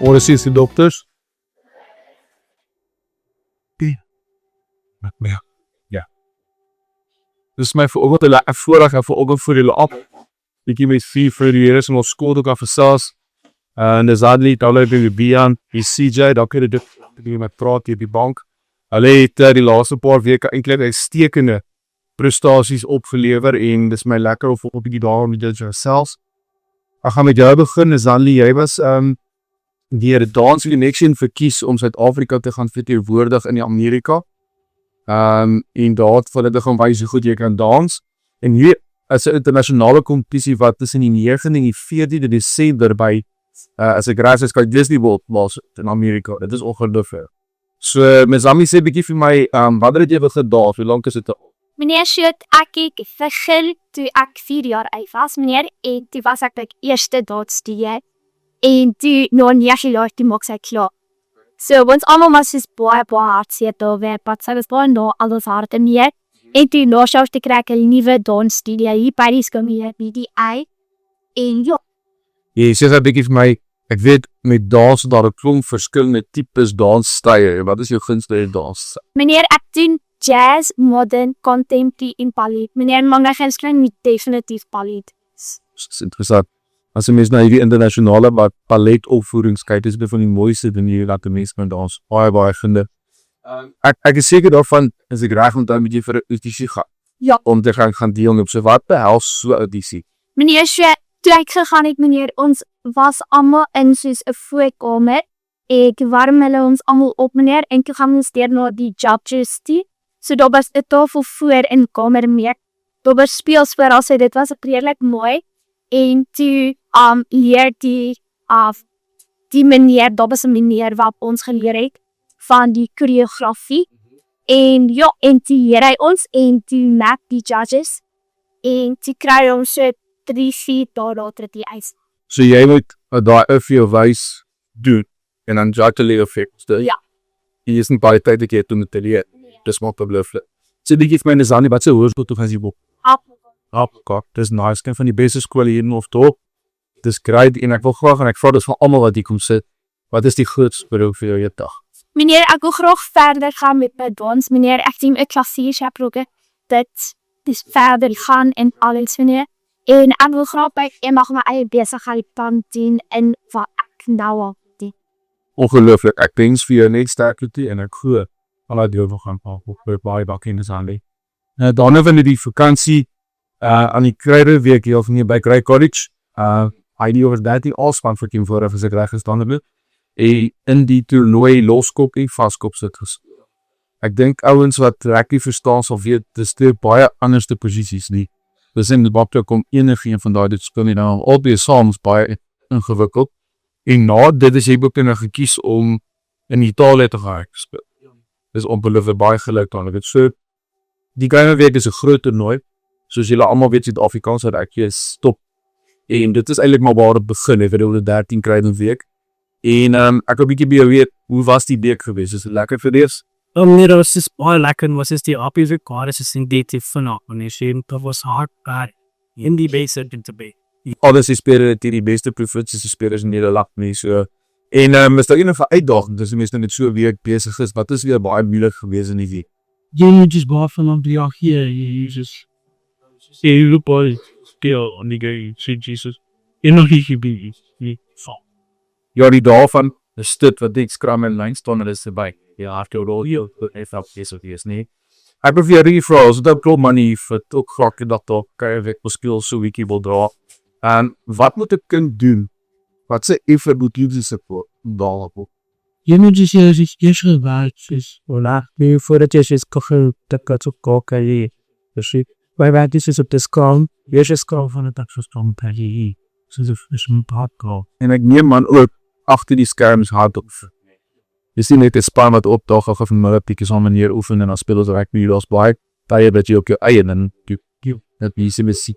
Ons is die dokters. Ja. Dis my vanoggend 'n voorreg en vanoggend vir julle op. Bietjie met vier vir die Here in ons skool ook af versas. En dis Adli, Taula by Bian, die CJ, daar kan dit met praat hier op die bank. Hulle het die laaste paar weke eintlik uitstekende prestasies opgelewer en dis my lekker of op 'n bietjie daar met julle gesels. Ek gaan met jou begin, Adli, jy was deur die Dance Connection verkies om Suid-Afrika te gaan verteenwoordig in Amerika. En daar het vir hulle gaan wys hoe goed jy kan dans. En hier is 'n internasionale kompetisie wat tussen die 9de en die 14de Desember by as ek reg is, Disney World was in Amerika. Dit is ongelooflik. So, Ms. Ami sê bietjie vir my, wat het jy begin daar? Hoe lank is dit al? Meneer Sjoerd, ek begin toe ek 4 jaar oud was, meneer, en toe was ek like eerste dansstudeer. En toe, na 9 jaar, toe maak sy klaar. So, ons almal was dus baie hartseer daar weer, wat sy was baie na alles harte meer. En toe, na selfs te kry 'n nuwe dansstudio hier by die skool BDI. En ja. Jy sê 'n bietjie vir my, ek weet met dans daar 'n klomp verskillende tipes dansstye. Wat is jou gunsteling dans? Meneer, ek doen jazz, modern, contemporary en ballet. Meneer, maar my gunsteling nie definitief ballet. Dis interessant. As jy mens na hierdie internasionale balletopvoerings kyk, is dit van die mooiste dinge wat 'n mens kan dans. Baie geniet. Ek is seker daarvan, as ek reg onthou, moet jy vir 'n audisie gaan. Ja. Om te gaan deelneem. So wat behels so 'n audisie? Meneer, toe ek gegaan het, meneer, ons was almal in soos 'n voorkamer. Ek warm hulle ons almal op, meneer, en toe gaan ons deur na die judges toe. So daar was 'n tafel voor in kamer mee. Daar was speelspoor, also dit was redelik mooi. En toe leer die meneer, daar was 'n meneer wat ons geleer het van die choreografie. En ja, en toe leer hy ons en toe met die judges. En toe kry ons so 3-4 dae later die eis. So jy moet daai vir jou wys doen en dan judge effect. Ja. Jy is nie baie tyd ek het doen met leer. Dis maar probleem. So dit gee my 'n Zani wat se hoërskool toe gaan jy op. Apkak, dis nice, kan van die beste skole hier in of toe. Dis great en ek wil graag en ek vra dit van almal wat hier kom sit. Wat is die grootste beroep vir jou eendag? Meneer, ek wil graag verder gaan met my dans, meneer. Ek sien 'n klassierschaproke dit is verder gaan en alles, meneer. En ek wil graag by mag my eie besigheid dan doen in wat ek nou al doen. Ongelooflik, ek wens vir jou net sterkte toe en ek glo al die deel wil gaan op baie bakke in die Zani. Daarna van die vakansie aan die Kruiderweek hier of nie by Grey College. ID over 30 alspan vir Kim voor as ek reg gestaan het. En in die toernooi loskop en vaskop sit gespeel. Ek dink ouens wat rugby verstaan sal weet dis twee baie anderste posisies nie. Dis in die bakte kom enige een van daai dit speel nie nou albei saam baie ingewikkeld. En na dit is jy ook nou gekies om in Italië te gaan speel. Dis ongelooflik baie geluk dan. Dit so die Kruiderweek is 'n groot toernooi. Soos julle almal weet, Suid-Afrikaanse rugby is stop. En dit is eintlik maar waar dit begin het, vir die 13 Kruiderweek. En ek wil 'n bietjie by jou weet, hoe was die week geweest? Is dit lekker vir dis? Nee, dat was dus baie lekker en was dus die opposite card is in dit vanaf. En dat was hard bad in die base te be. Alles die spelers die beste provinsies spelers in Nederland nie so. En is daar enige uitdaging tussen mense net so week besig is? Wat is weer baie moeilik geweest in die week? You just baie van die jaar hier, you just see you boy still on the game, see Jesus. You know he should be Ja, die dae van is dit wat die scrum en line staan hulle is by. Ja, after all you is nie. Ek probeer hier vra, as dit klop money vir ook graag dat daar kan ek beskil so weekie wil dra. En wat moet 'n kind doen? Wat se effort moet jy support daarop? Je moet dus je gewaartjes, voilà. Nu voordat je is kochen, dat kan zo koken je. Dus wij waren dus op de schaal, je is schaal van het taxostom per je. Dus het is een hardcore. En ek neem man ook agter die skerms hard op. Jy sien net 'n span wat opdaag of 'n middelpietjie so 'n manier oefen en dan speel ons rugby daar's baie tye dat jy op jou eie en dat jy mens.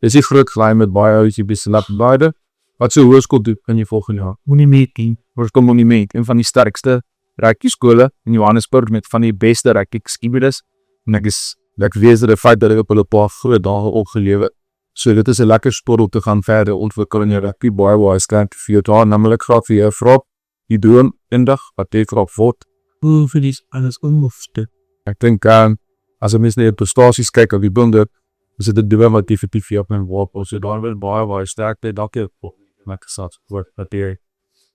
Dis 'n groot glaai met baie ou jy beslap beide. Wat so hoërskool doen kan jy volgende jaar? Monument team. Hoërskool Monument, een van die sterkste rugby skole in Johannesburg met van die beste rugby geskiedenis. En ek weet dat die feit dat ek op hulle paar groot dae opgelewe. So dit is 'n lekker sport om te gaan verder ontwikkel in jou rugby baie sterk vir jou daar, naamlik graag vir jou vrou, die droom eendag wat jy graag word. Hoe vir dis alles onhoefte. Ek dink as 'n mens net prestasies kyk op die bunde, is dit 'n droom wat definitief vir jou kan word. So daar wil baie sterk bly dalk met gesat word wat jy.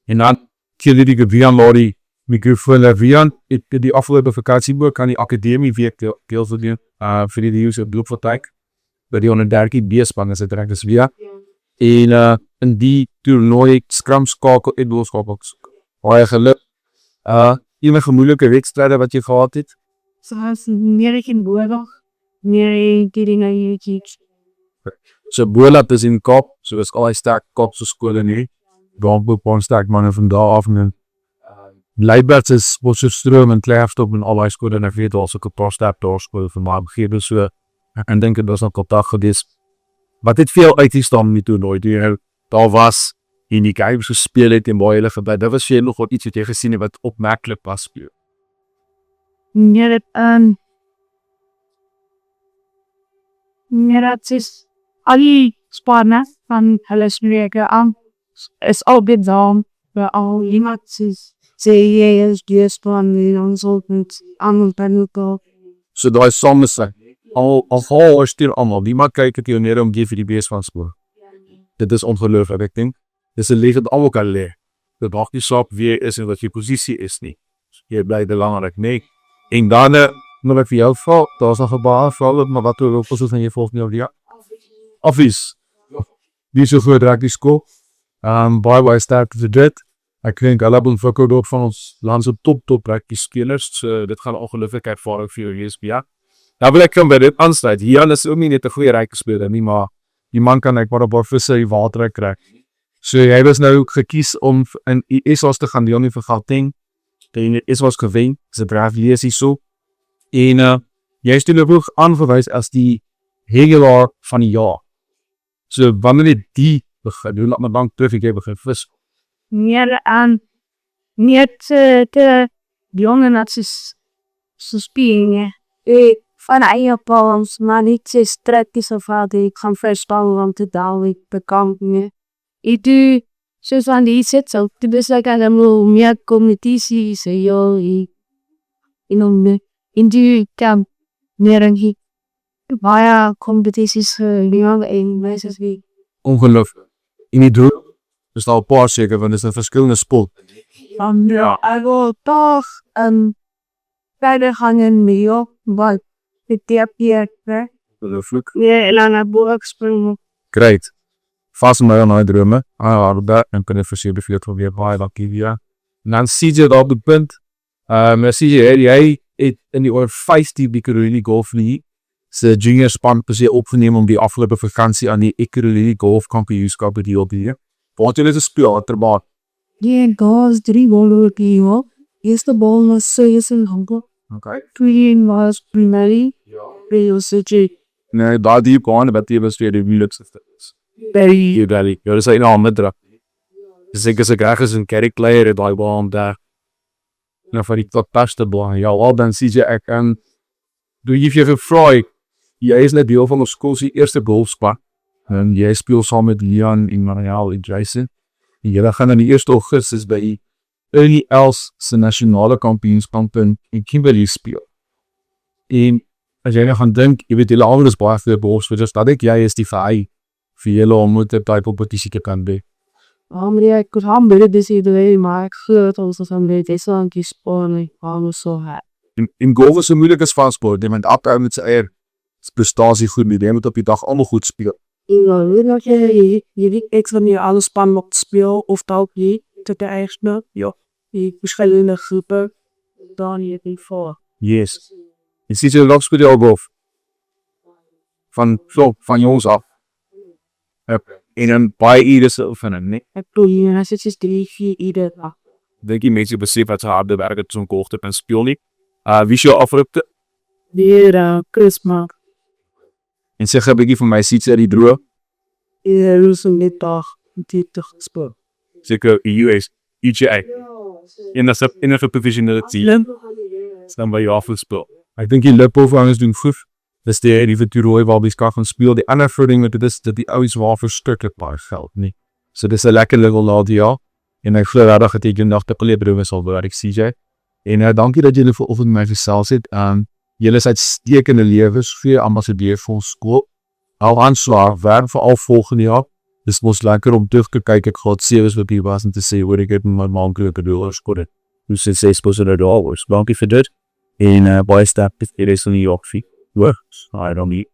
En dan kyk die Vian Lori mikrofoon Vian het die afgelope vakansie ook aan die akademie week deel gedoen vir die user doelpartyk by die 130 B-span is dit reg dis weer. En in die toernooi scrum skakel en doelskakels. Baie geluk. Enige moeilike wedstryde wat jy gehad het? Soos meer ek in Boerdag, meer ek hierdie na hierdie. So Boerlat is in Kaap, so is al die sterk Kaapse skole nie. Daar ons sterk manne van daar af en Leiberts is Potchefstroom en Klerksdorp en al die skole en ek weet al sulke Postap daar skole van my omgewing so en dink dit was nog kontak gewees. Wat het veel uitgestaan met die toernooi? Daar was en die games gespeel het en baie hulle verbly. Dit was vir nog wat iets wat jy gesien het wat opmerklik was speel. Nee, dit dat is al die spanne van hulle spreke aan is al bedaan vir al iemand sê jy is die span en ons moet aan panel. So daai samestelling al stuur almal, niemand kyk het jou neer om jy vir die bees van spoor. Dit is ongelooflik, ek dink. Dis 'n leeg wat almal kan lê. Dat dalk nie saak wie is en wat jy posisie is nie. Jy bly belangrik, nee. En dan nog ek vir jou vra, daar's nog 'n baie vrae, maar wat oor oplossings van jy volg nie op die Office. Die so groot raak die skool. Baie sterk vir dit. Ek dink hulle het ontwikkel door van ons land se top rugby spelers. So dit gaan ongelooflik ervaring vir jou wees, ja. Nou wil ek by dit aansluit. Hier is ook nie net 'n goeie rugby speler nie, maar die man kan ek maar op 'n visse die water kry. So hy was nou gekies om in ISOS te gaan deel nie vir Gauteng. Die ISOS gewen, se braaf lees hy so. En jy is toe ook aangewys as die hegelaar van die jaar. So wanneer het die begin? Hoe laat lank terug ek begin vis? Meer aan net te jonge natsies so spelen. Van eie palms, maar niet zo stretjes of wat ik kan verstaan want te dadelijk bekend me. Ik doe zoals aan die zit zo. Dus ik aan hem meer competitie zo joh. In die kan meer een baie competities jong en meisjes wie. Ongelooflijk. In die doel is al 'n paar seker want dit is 'n verskillende sport. Ja, ek wil toch verder gaan in New York, wat dit hier, hè? Ongelooflik. Nee, lange boek springen. Great. Vas my aan daai drome. Daar en kan dit verseker vir jou probeer baie dankie weer. En dan sien jy daar op die punt. CJ jy het in die oor 50 Ekurhuleni Golf League se junior span presies opgeneem om die afgelope vakansie aan die Ekurhuleni Golf Kampioenskap te deel te neem. Wat jy net speel terbaar. Die guys 3 bowler die hoor. Eerste bal was serious in Hongkong. Okay. 3 was primary. Ja. CJ. Nee, daar die gaan wat jy was weer die moeilikste is. Very. Jy is in 'n ander druk. Dis ek reg is 'n carry player het daai bal om daar. Nou vir die tot beste bal. Ja, al dan CJ ek kan doe jy vir gevra. Jy is net deel van ons skool se eerste golfspan. En jy speel saam met Leon en Mariel en Jason. En julle gaan dan die 1 Augustus by Ernie Els se nasionale kampioenskap in Kimberley speel. En as jy nou gaan dink, jy weet julle almal is baie vir golfspelers, dat jy is die vir julle om met 'n type competisie te kan be. Maar ek kon hom baie dis idee maar ek groot ons van weet dis aan die sport gaan so hè. In golf is 'n moeilike sport, jy moet ophou met sy eie prestasie goed met, jy moet op die dag almal goed speel. Ja, weet jy weet ek van nie alle span mag speel of dalk nie tot die eigen ja, die verskillende groepe dan hier die voor. Yes. En sien jy nog speel jy al golf? Van jongs af. En dan baie ures oefening, nee. Ek bedoel hier as dit is 3-4 ure dag. Dink jy mense besef wat se harde werk het om golf te kan speel nie? Wie is jou afroepte? Die Christmas. En sê 'n bietjie vir my siet uit die droog. Ja, ons net dag dit te speel. Seker US, EGA. En dat is enige professionele team. Dan by jou afspeel. Ek dink die Liphof ouens doen goed. Dis die vir toernooi waar ons kan speel. Die ander voording met dit is dat die ouens waar verskriklik baie geld nie. So dis 'n lekker level laat jaar. En ek glo regtig dat ek eendag te Kleebroe sal werk, CJ. En dankie dat julle vanoggend met my gesels het. Julle is uitstekende lewens vir ambassadeur vir ons skool. Hou aan swaar, werk vir al volgende jaar. Dis mos lekker om terug te kyk. Ek gaan sewees wat hier was en te sê hoor ek het my maandelike doel geskoor. Hoe sê $6,000. Dankie vir dit. En baie sterkte vir die res van die jaar. Works. I don't need